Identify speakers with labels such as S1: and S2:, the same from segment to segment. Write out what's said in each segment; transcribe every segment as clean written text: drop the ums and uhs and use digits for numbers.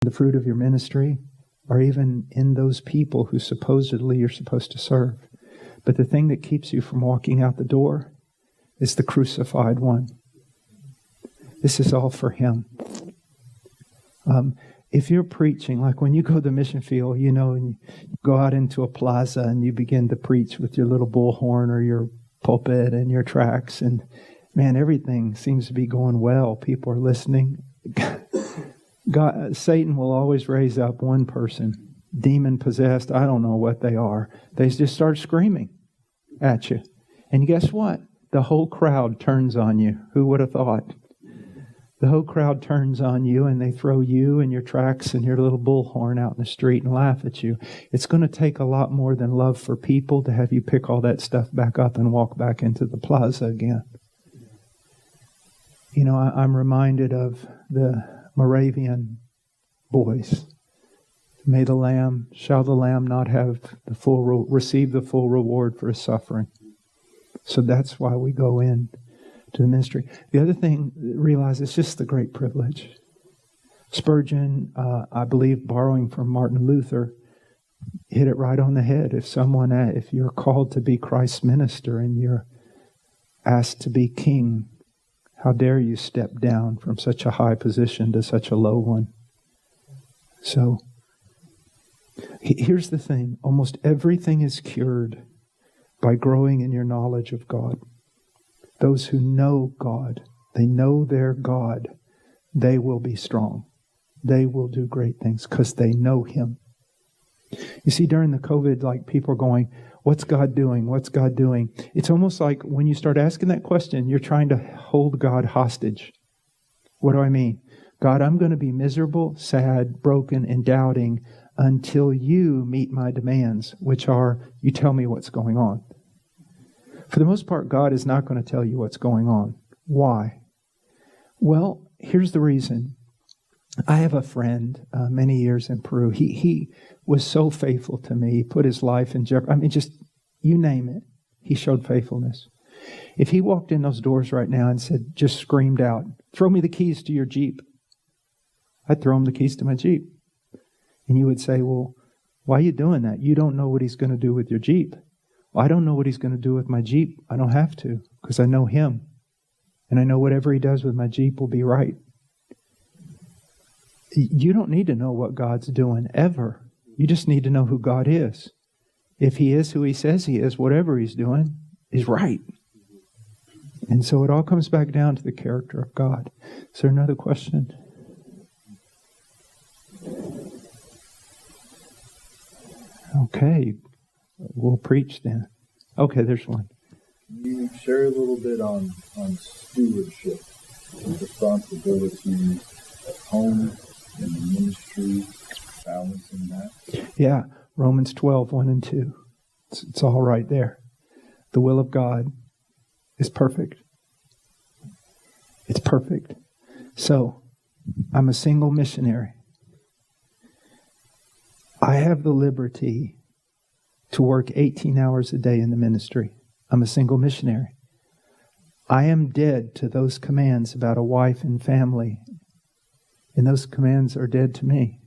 S1: the fruit of your ministry, or even in those people who supposedly you're supposed to serve. But the thing that keeps you from walking out the door is the crucified one. This is all for Him. If you're preaching, like when you go to the mission field, and you go out into a plaza and you begin to preach with your little bullhorn or your pulpit and your tracts, and man, everything seems to be going well. People are listening. Satan will always raise up one person, demon-possessed, I don't know what they are. They just start screaming at you. And guess what? The whole crowd turns on you. Who would have thought? The whole crowd turns on you, and they throw you and your tracts and your little bullhorn out in the street and laugh at you. It's going to take a lot more than love for people to have you pick all that stuff back up and walk back into the plaza again. I'm reminded of the Moravian boys. Shall the lamb not have receive the full reward for his suffering? So that's why we go in to the ministry. The other thing, realize it's just the great privilege. Spurgeon, I believe, borrowing from Martin Luther, hit it right on the head. If you're called to be Christ's minister and you're asked to be king, how dare you step down from such a high position to such a low one? So, here's the thing. Almost everything is cured by growing in your knowledge of God. Those who know God, they know their God, they will be strong. They will do great things because they know Him. You see, during the COVID, people are going, what's God doing? What's God doing? It's almost like when you start asking that question, you're trying to hold God hostage. What do I mean? God, I'm going to be miserable, sad, broken, and doubting until you meet my demands, which are, you tell me what's going on. For the most part, God is not going to tell you what's going on. Why? Well, here's the reason. I have a friend many years in Peru. He was so faithful to me. He put his life in jeopardy. Just you name it. He showed faithfulness. If he walked in those doors right now and just screamed out, throw me the keys to your Jeep, I'd throw him the keys to my Jeep. And you would say, well, why are you doing that? You don't know what he's going to do with your Jeep. Well, I don't know what he's going to do with my Jeep. I don't have to, because I know Him. And I know whatever He does with my Jeep will be right. You don't need to know what God's doing, ever. You just need to know who God is. If He is who He says He is, whatever He's doing is right. And so it all comes back down to the character of God. Is there another question? Okay. We'll preach then. Okay, there's one.
S2: You share a little bit on stewardship, responsibility at home, in the ministry, balancing that.
S1: Yeah, Romans 12, 1 and 2. It's all right there. The will of God is perfect. It's perfect. So, I'm a single missionary. I have the liberty to work 18 hours a day in the ministry. I'm a single missionary. I am dead to those commands about a wife and family. And those commands are dead to me.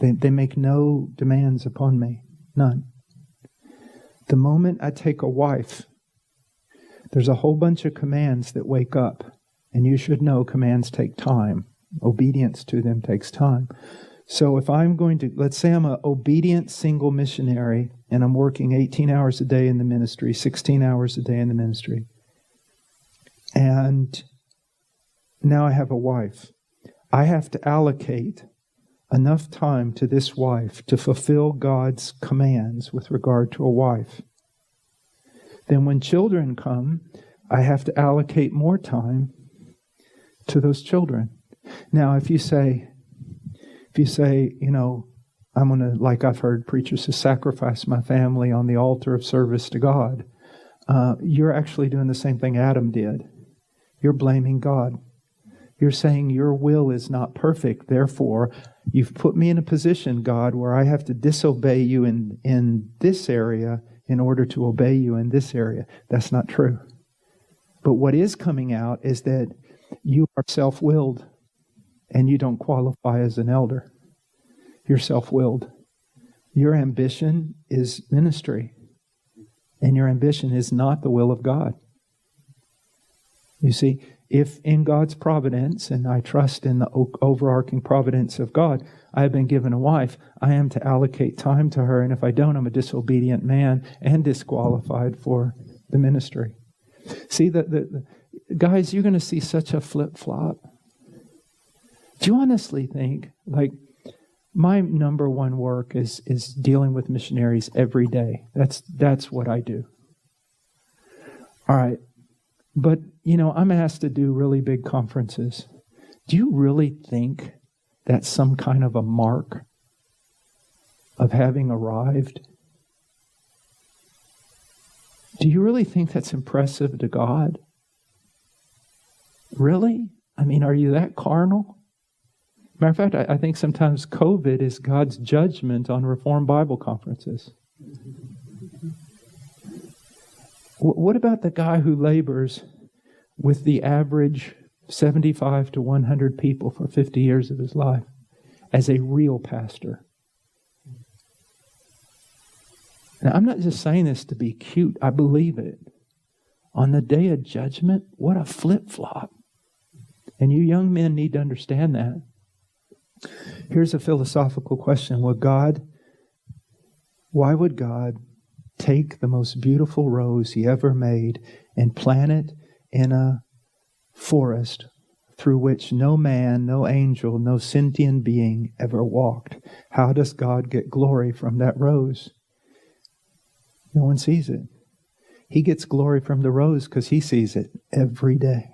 S1: They make no demands upon me. None. The moment I take a wife, there's a whole bunch of commands that wake up. And you should know commands take time. Obedience to them takes time. So if I'm going to, let's say I'm an obedient single missionary and I'm working 18 hours a day in the ministry, 16 hours a day in the ministry. And now I have a wife. I have to allocate enough time to this wife to fulfill God's commands with regard to a wife. Then when children come, I have to allocate more time to those children. Now, if you say, I'm going to, like I've heard preachers say, sacrifice my family on the altar of service to God, you're actually doing the same thing Adam did. You're blaming God. You're saying your will is not perfect. Therefore, you've put me in a position, God, where I have to disobey you in this area in order to obey you in this area. That's not true. But what is coming out is that you are self-willed. and you don't qualify as an elder. You're self-willed. Your ambition is ministry, and your ambition is not the will of God. You see, if in God's providence, and I trust in the overarching providence of God, I have been given a wife, I am to allocate time to her, and if I don't, I'm a disobedient man and disqualified for the ministry. See, the guys, you're going to see such a flip-flop. Do you honestly think, like, my number one work is dealing with missionaries every day. That's what I do. All right. But, I'm asked to do really big conferences. Do you really think that's some kind of a mark of having arrived? Do you really think that's impressive to God? Really? I mean, are you that carnal? Matter of fact, I think sometimes COVID is God's judgment on Reformed Bible conferences. What about the guy who labors with the average 75 to 100 people for 50 years of his life as a real pastor? Now, I'm not just saying this to be cute. I believe it. On the day of judgment, what a flip-flop. And you young men need to understand that. Here's a philosophical question. Why would God take the most beautiful rose He ever made and plant it in a forest through which no man, no angel, no sentient being ever walked? How does God get glory from that rose? No one sees it. He gets glory from the rose because He sees it every day.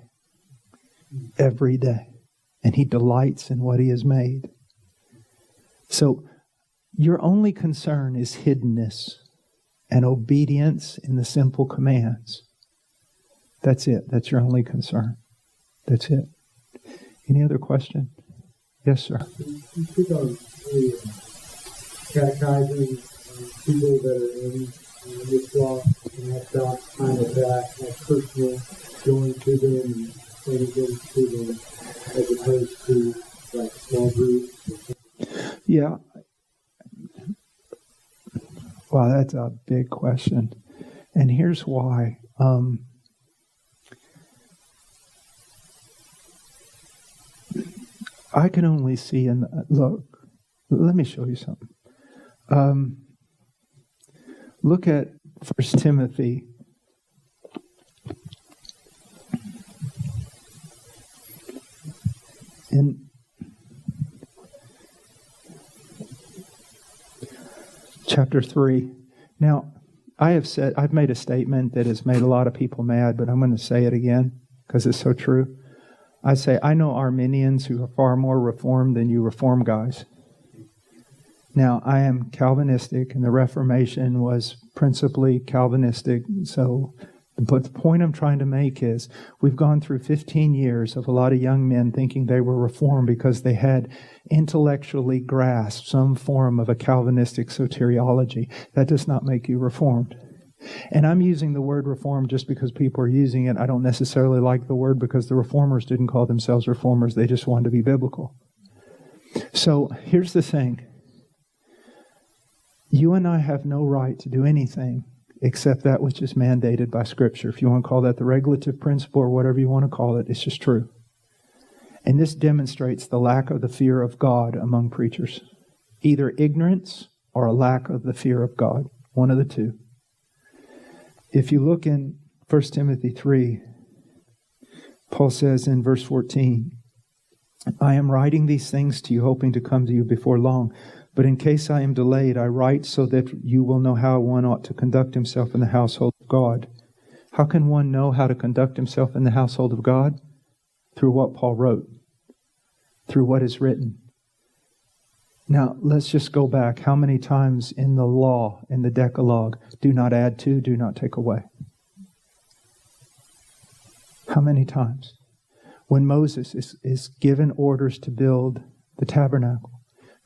S1: Every day. And He delights in what He has made. So, your only concern is hiddenness and obedience in the simple commands. That's it. That's your only concern. That's it. Any other question? Yes, sir.
S3: You speak on the catechizing people that are in this law and have got kind of that personal going to them and saying things to them as opposed to like small groups.
S1: Yeah. Wow, that's a big question. And here's why. I can only see look, let me show you something. Look at 1 Timothy. In chapter 3. Now, I've made a statement that has made a lot of people mad, but I'm going to say it again because it's so true. I say, I know Arminians who are far more Reformed than you Reformed guys. Now, I am Calvinistic, and the Reformation was principally Calvinistic. But the point I'm trying to make is we've gone through 15 years of a lot of young men thinking they were Reformed because they had intellectually grasped some form of a Calvinistic soteriology. That does not make you Reformed. And I'm using the word Reformed just because people are using it. I don't necessarily like the word because the Reformers didn't call themselves Reformers. They just wanted to be biblical. So here's the thing. You and I have no right to do anything except that which is mandated by Scripture. If you want to call that the regulative principle or whatever you want to call it, it's just true. And this demonstrates the lack of the fear of God among preachers. Either ignorance or a lack of the fear of God. One of the two. If you look in 1 Timothy 3, Paul says in verse 14, I am writing these things to you, hoping to come to you before long. But in case I am delayed, I write so that you will know how one ought to conduct himself in the household of God. How can one know how to conduct himself in the household of God? Through what Paul wrote. Through what is written. Now, let's just go back. How many times in the law, in the Decalogue, do not add to, do not take away? How many times? When Moses is given orders to build the tabernacle,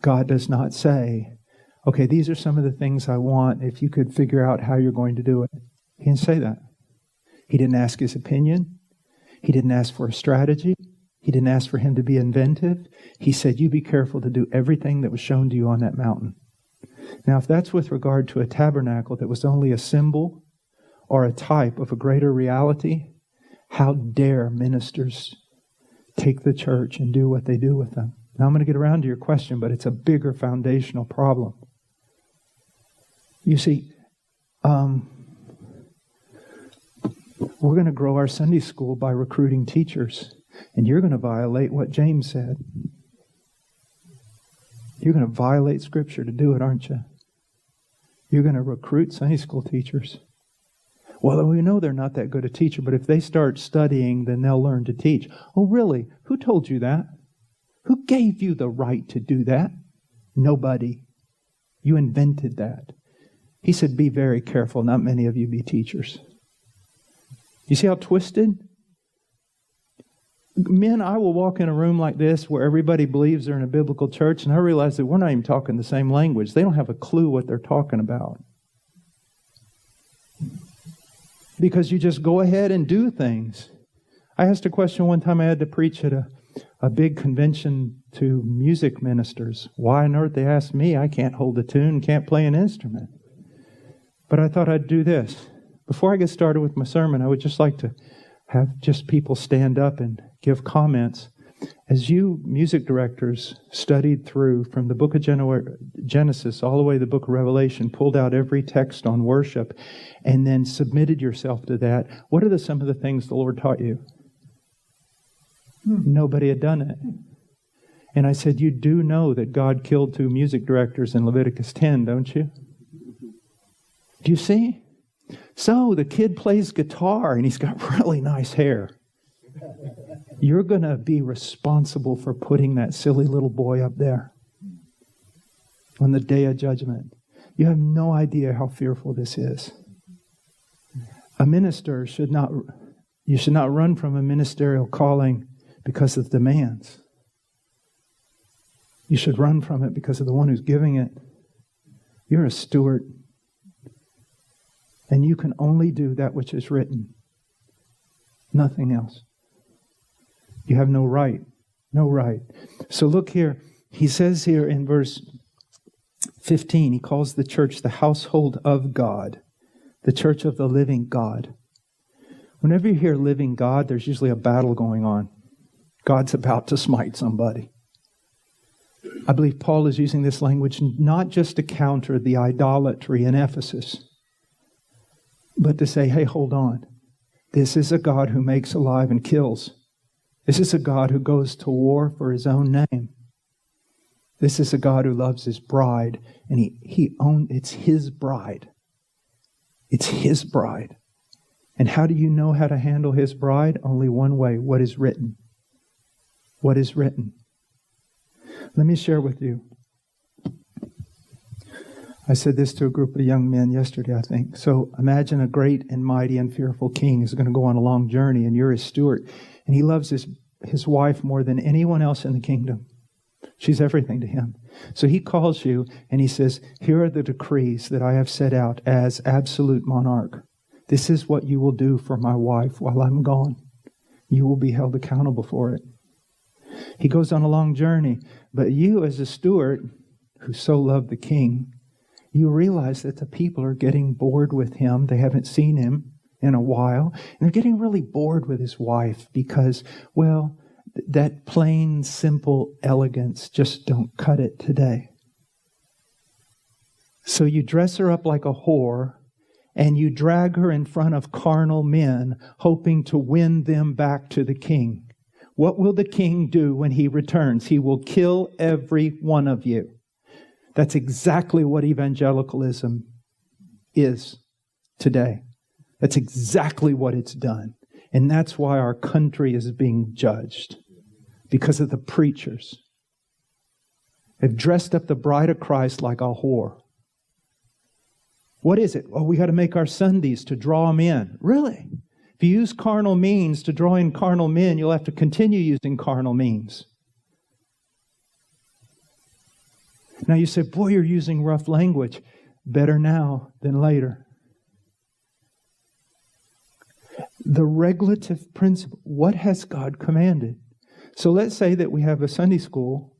S1: God does not say, okay, these are some of the things I want if you could figure out how you're going to do it. He didn't say that. He didn't ask his opinion. He didn't ask for a strategy. He didn't ask for him to be inventive. He said, you be careful to do everything that was shown to you on that mountain. Now, if that's with regard to a tabernacle that was only a symbol or a type of a greater reality, how dare ministers take the church and do what they do with them? Now, I'm going to get around to your question, but it's a bigger foundational problem. You see, we're going to grow our Sunday school by recruiting teachers, and you're going to violate what James said. You're going to violate Scripture to do it, aren't you? You're going to recruit Sunday school teachers. Well, we know they're not that good a teacher, but if they start studying, then they'll learn to teach. Oh, really? Who told you that? Who gave you the right to do that? Nobody. You invented that. He said, be very careful. Not many of you be teachers. You see how twisted? Men, I will walk in a room like this where everybody believes they're in a biblical church, and I realize that we're not even talking the same language. They don't have a clue what they're talking about. Because you just go ahead and do things. I asked a question one time I had to preach at a big convention to music ministers. Why on earth, they asked me? I can't hold a tune, can't play an instrument. But I thought I'd do this. Before I get started with my sermon, I would just like to have just people stand up and give comments. As you music directors studied through from the book of Genesis all the way to the book of Revelation, pulled out every text on worship, and then submitted yourself to that, what are some of the things the Lord taught you? Nobody had done it. And I said, you do know that God killed 2 music directors in Leviticus 10, don't you? Do you see? So the kid plays guitar and he's got really nice hair. You're going to be responsible for putting that silly little boy up there on the day of judgment. You have no idea how fearful this is. A minister should not run from a ministerial calling because of demands. You should run from it because of the one who's giving it. You're a steward. And you can only do that which is written. Nothing else. You have no right. No right. So look here. He says here in verse 15, he calls the church the household of God. The church of the living God. Whenever you hear living God, there's usually a battle going on. God's about to smite somebody. I believe Paul is using this language not just to counter the idolatry in Ephesus, but to say, hey, hold on. This is a God who makes alive and kills. This is a God who goes to war for his own name. This is a God who loves his bride, and it's his bride. It's his bride. And how do you know how to handle his bride? Only one way. What is written? What is written? Let me share with you. I said this to a group of young men yesterday, I think. So imagine a great and mighty and fearful king is going to go on a long journey, and you're his steward. And he loves his wife more than anyone else in the kingdom. She's everything to him. So he calls you and he says, here are the decrees that I have set out as absolute monarch. This is what you will do for my wife while I'm gone. You will be held accountable for it. He goes on a long journey. But you as a steward who so loved the king, you realize that the people are getting bored with him. They haven't seen him in a while. And they're getting really bored with his wife because, well, that plain, simple elegance just don't cut it today. So you dress her up like a whore and you drag her in front of carnal men, hoping to win them back to the king. What will the king do when he returns? He will kill every one of you. That's exactly what evangelicalism is today. That's exactly what it's done. And that's why our country is being judged. Because of the preachers. They've dressed up the bride of Christ like a whore. What is it? Oh, we got to make our Sundays to draw them in. Really? If you use carnal means to draw in carnal men, you'll have to continue using carnal means. Now you say, boy, you're using rough language. Better now than later. The regulative principle, what has God commanded? So let's say that we have a Sunday school,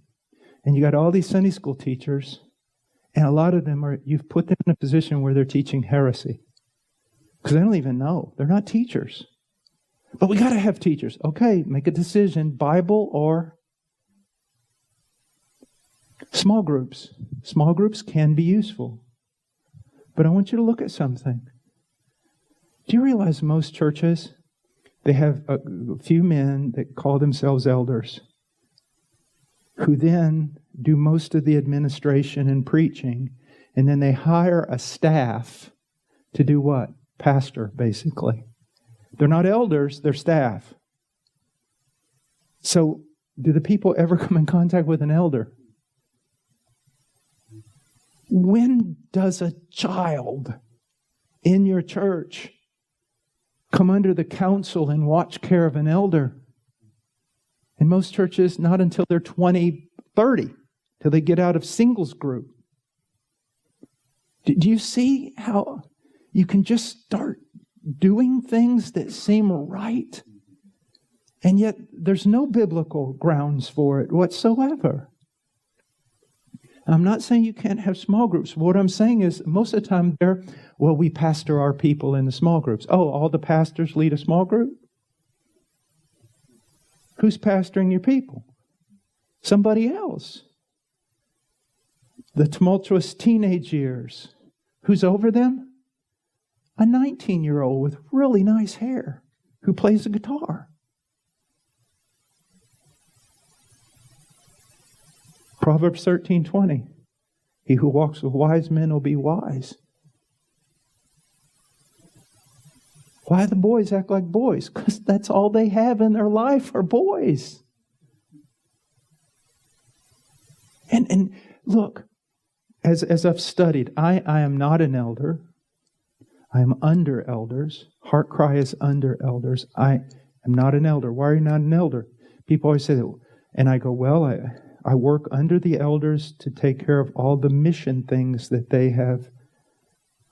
S1: and you got all these Sunday school teachers, and a lot of them you've put them in a position where they're teaching heresy. Because they don't even know. They're not teachers. But we got to have teachers. Okay, make a decision, Bible or small groups. Small groups can be useful. But I want you to look at something. Do you realize most churches, they have a few men that call themselves elders, who then do most of the administration and preaching, and then they hire a staff to do what? Pastor, basically. They're not elders, they're staff. So, do the people ever come in contact with an elder? When does a child in your church come under the counsel and watch care of an elder? In most churches, not until they're 20, 30, till they get out of singles group. Do you see how you can just start doing things that seem right, and yet there's no biblical grounds for it whatsoever? I'm not saying you can't have small groups. What I'm saying is most of the time we pastor our people in the small groups. Oh, all the pastors lead a small group? Who's pastoring your people? Somebody else. The tumultuous teenage years. Who's over them? A 19-year-old with really nice hair who plays the guitar. Proverbs 13:20. He who walks with wise men will be wise. Why the boys act like boys? Because that's all they have in their life are boys. And look, as I've studied, I am not an elder. I am under elders. Heart Cry is under elders. I am not an elder. Why are you not an elder? People always say that. And I go, well, I work under the elders to take care of all the mission things that they have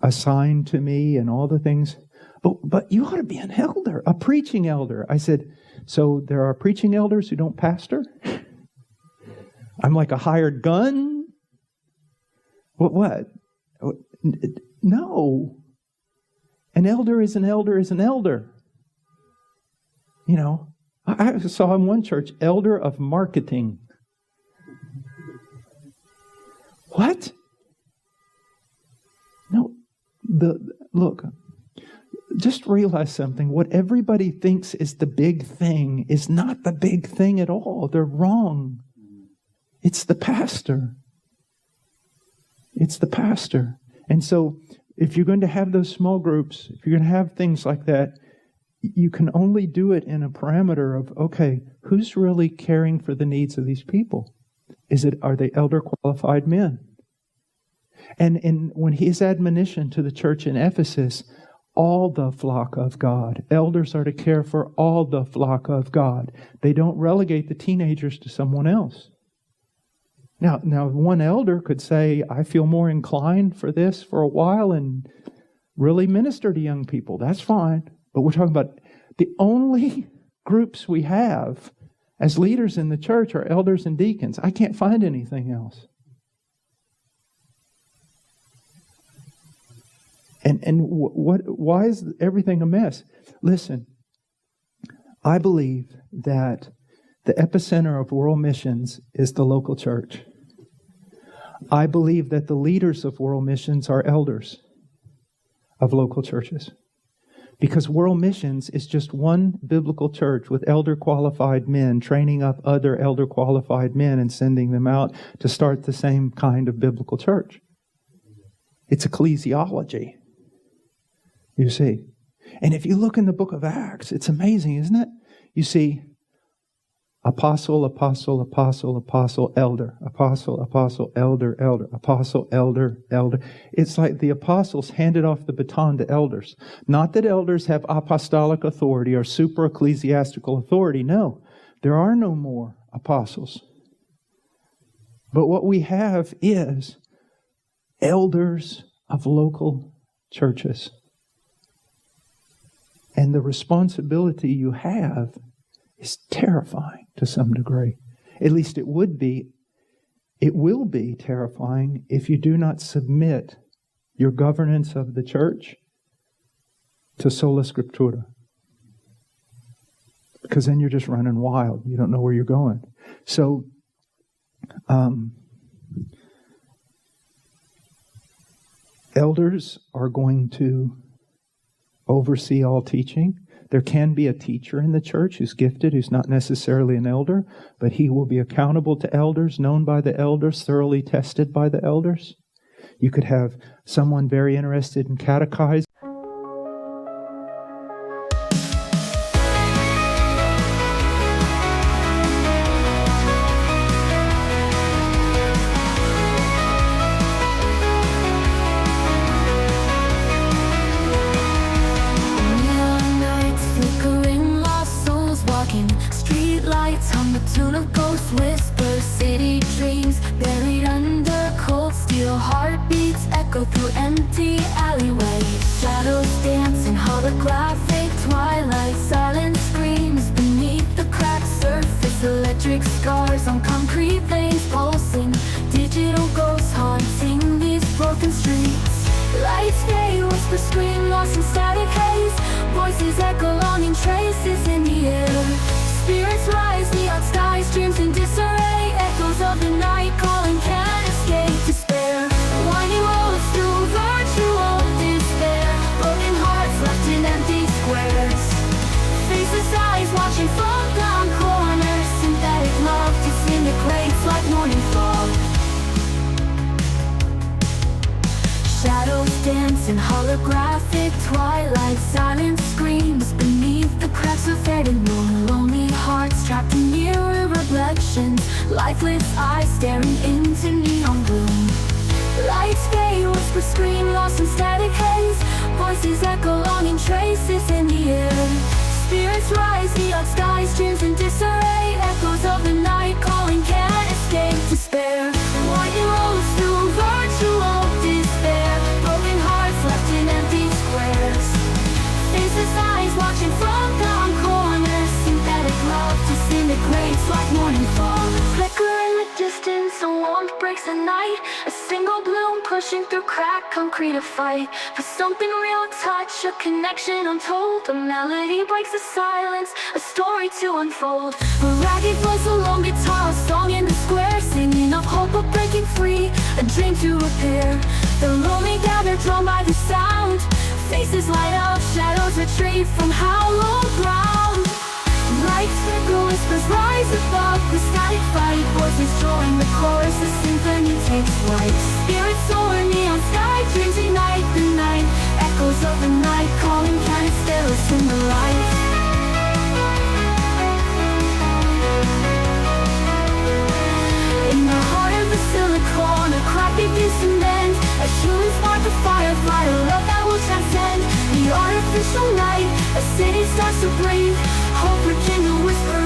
S1: assigned to me and all the things. But you ought to be an elder, a preaching elder. I said, so there are preaching elders who don't pastor? I'm like a hired gun? What? No. An elder is an elder is an elder. You know, I saw in one church, elder of marketing. What? No, look, just realize something. What everybody thinks is the big thing is not the big thing at all. They're wrong. It's the pastor. It's the pastor. And so, if you're going to have those small groups, if you're going to have things like that, you can only do it in a parameter of, okay, who's really caring for the needs of these people? Are they elder qualified men? And when his admonition to the church in Ephesus, all the flock of God, elders are to care for all the flock of God. They don't relegate the teenagers to someone else. Now, one elder could say, I feel more inclined for this for a while and really minister to young people. That's fine. But we're talking about the only groups we have as leaders in the church are elders and deacons. I can't find anything else. And why is everything a mess? Listen, I believe that the epicenter of world missions is the local church. I believe that the leaders of world missions are elders of local churches. Because world missions is just one biblical church with elder qualified men training up other elder qualified men and sending them out to start the same kind of biblical church. It's ecclesiology. You see. And if you look in the book of Acts, it's amazing, isn't it? You see apostle, apostle, apostle, apostle, elder, apostle, apostle, elder, elder, apostle, elder, elder. It's like the apostles handed off the baton to elders. Not that elders have apostolic authority or super ecclesiastical authority. No, there are no more apostles. But what we have is elders of local churches. And the responsibility you have is terrifying to some degree. At least it will be terrifying if you do not submit your governance of the church to sola scriptura. Because then you're just running wild. You don't know where you're going. So, elders are going to oversee all teaching. There can be a teacher in the church who's gifted, who's not necessarily an elder, but he will be accountable to elders, known by the elders, thoroughly tested by the elders. You could have someone very interested in catechizing.
S4: Tune of ghost whispers, city dreams buried under cold steel. Heartbeats echo through empty alleyways. Shadows dance in holographic twilight. Silent screams beneath the cracked surface. Electric scars on concrete veins pulsing. Digital ghosts haunting these broken streets. Lights fade, whispers scream, lost in static haze. Voices echo longing, traces in the air. Spirits rise, neon skies, dreams in disarray. Echoes of the night calling, can't escape despair. Winding roads through virtual despair. Broken hearts left in empty squares. Faceless eyes watching from down corners. Synthetic love disintegrates like morning fog. Shadows dance in holographic twilight. Silent screams beneath the cracks of faded moon. Lonely hearts trapped in mirror reflections. Lifeless eyes staring into neon gloom. Lights fade, whispers scream, lost in static haze. Voices echo longing, traces in the air. Spirits rise, neon skies, dreams in disarray. Echoes of the night calling, can't escape despair. Winding roads through virtual despair. Broken hearts left in empty squares. Faceless eyes watching from down corners. Synthetic love disintegrates like morning fall. Flicker in the distance, a warmth breaks the night. A single bloom pushing through cracked concrete, a fight for something real, touch, a connection untold. A melody breaks the silence, a story to unfold. A ragged voice, a lone guitar, a song in the square. Singing of hope of breaking free, a dream to repair. The lonely gather, drawn by the sound. Faces light up, shadows retreat from hallowed ground. Lights flicker, whispers rise above the static fight. Voices join the chorus, the symphony takes flight. Spirits soar, neon sky, dreams ignite the night. Echoes of the night calling, can it still us in the light? In the heart of the silicon, a crack begins to mend. A human spark, a firefly, a love that will transcend the artificial night. A city starts to breathe, hope rekindle, whisper